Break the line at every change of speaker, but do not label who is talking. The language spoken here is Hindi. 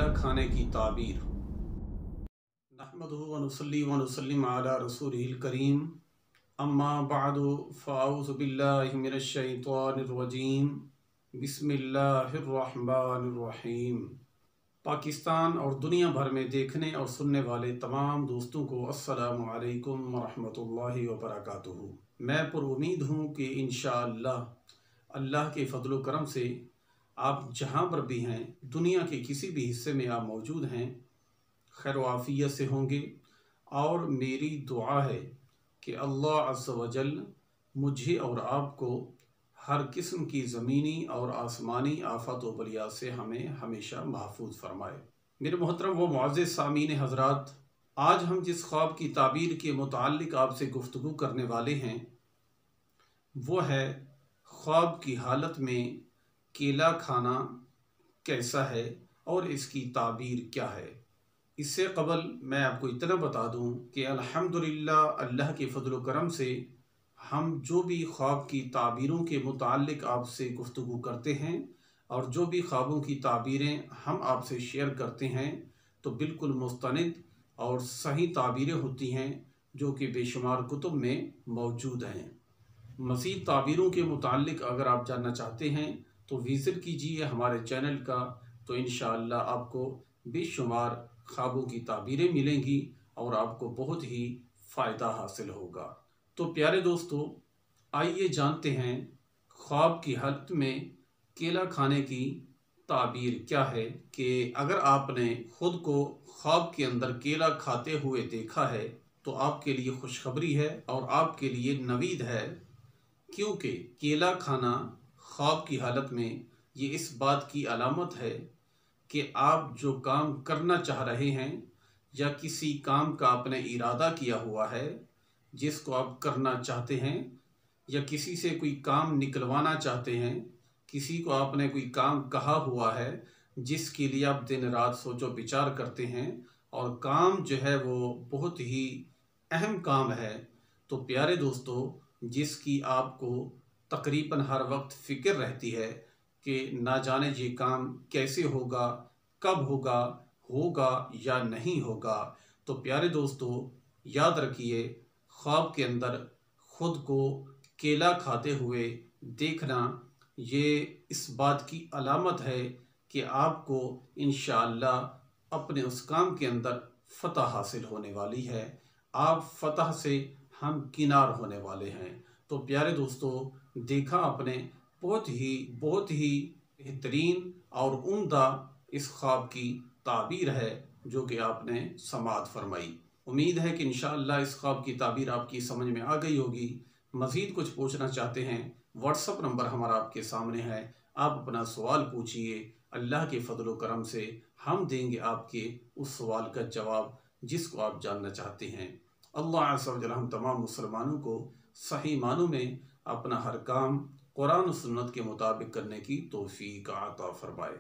केला खाने की ताबीर। नहमदुहु व नुसल्ली व नुसल्लिम अला रसूलिहिल करीम, अम्मा बअदु फ़अऊज़ु बिल्लाहि मिनश शैतानिर रजीम, बिस्मिल्लाहिर रहमानिर रहीम। पाकिस्तान और दुनिया भर में देखने और सुनने वाले तमाम दोस्तों को अस्सलामु अलैकुम व रहमतुल्लाहि व बरकातुहू। मैं पुरुमीद हूँ कि इंशाअल्लाह अल्लाह के फ़ज़ल व करम से आप जहाँ पर भी हैं, दुनिया के किसी भी हिस्से में आप मौजूद हैं, खैर व आफ़ियत से होंगे। और मेरी दुआ है कि अल्लाह अज़्ज़ व जल मुझे और आपको हर किस्म की ज़मीनी और आसमानी आफ़त व बलिया से हमें हमेशा महफूज फरमाए। मेरे मोहतरम व मुअज़्ज़िज़ सामीन हज़रात, आज हम जिस ख्वाब की ताबीर के मुताल्लिक़ आपसे गुफ्तगू करने वाले हैं वो है ख्वाब की हालत में केला खाना कैसा है और इसकी ताबीर क्या है। इससे क़बल मैं आपको इतना बता दूं कि अल्हम्दुलिल्लाह अल्लाह के फ़ज़ल व करम से हम जो भी ख्वाब की ताबीरों के मुताल्लिक़ आपसे गुफ्तगू करते हैं और जो भी ख्वाबों की ताबीरें हम आपसे शेयर करते हैं तो बिल्कुल मुस्तनिद और सही ताबीरें होती हैं जो कि बेशुमार कुतुब में मौजूद हैं। मज़ीद ताबीरों के मुताल्लिक़ अगर आप जानना चाहते हैं तो विज़िट कीजिए हमारे चैनल का, तो इंशाअल्लाह आपको बेशुमार ख्वाबों की ताबीरें मिलेंगी और आपको बहुत ही फ़ायदा हासिल होगा। तो प्यारे दोस्तों, आइए जानते हैं ख्वाब की हालत में केला खाने की ताबीर क्या है। कि अगर आपने ख़ुद को ख्वाब के अंदर केला खाते हुए देखा है तो आपके लिए खुशखबरी है और आपके लिए नवीद है, क्योंकि केला खाना ख्वाब की हालत में ये इस बात की अलामत है कि आप जो काम करना चाह रहे हैं या किसी काम का आपने इरादा किया हुआ है जिसको आप करना चाहते हैं, या किसी से कोई काम निकलवाना चाहते हैं, किसी को आपने कोई काम कहा हुआ है जिसके लिए आप दिन रात सोचो विचार करते हैं और काम जो है वो बहुत ही अहम काम है, तो प्यारे दोस्तों जिसकी आपको तकरीबन हर वक्त फ़िक्र रहती है कि ना जाने ये काम कैसे होगा, कब होगा, होगा या नहीं होगा, तो प्यारे दोस्तों याद रखिए ख्वाब के अंदर ख़ुद को केला खाते हुए देखना ये इस बात की अलामत है कि आपको इंशाअल्लाह अपने उस काम के अंदर फ़तह हासिल होने वाली है, आप फ़तह से हम किनार होने वाले हैं। तो प्यारे दोस्तों देखा आपने, बहुत ही बेहतरीन और उम्दा इस ख्वाब की ताबीर है जो कि आपने समाअत फरमाई। उम्मीद है कि इंशाअल्लाह इस ख्वाब की ताबीर आपकी समझ में आ गई होगी। मज़ीद कुछ पूछना चाहते हैं, व्हाट्सअप नंबर हमारा आपके सामने है, आप अपना सवाल पूछिए, अल्लाह के फ़ज़ल व करम से हम देंगे आपके उस सवाल का जवाब जिसको आप जानना चाहते हैं। अल्लाह अज़्ज़ व जल हम तमाम मुसलमानों को सही मानों में अपना हर काम कुरान और सुन्नत के मुताबिक करने की तौफ़ीक़ अता फ़रमाए।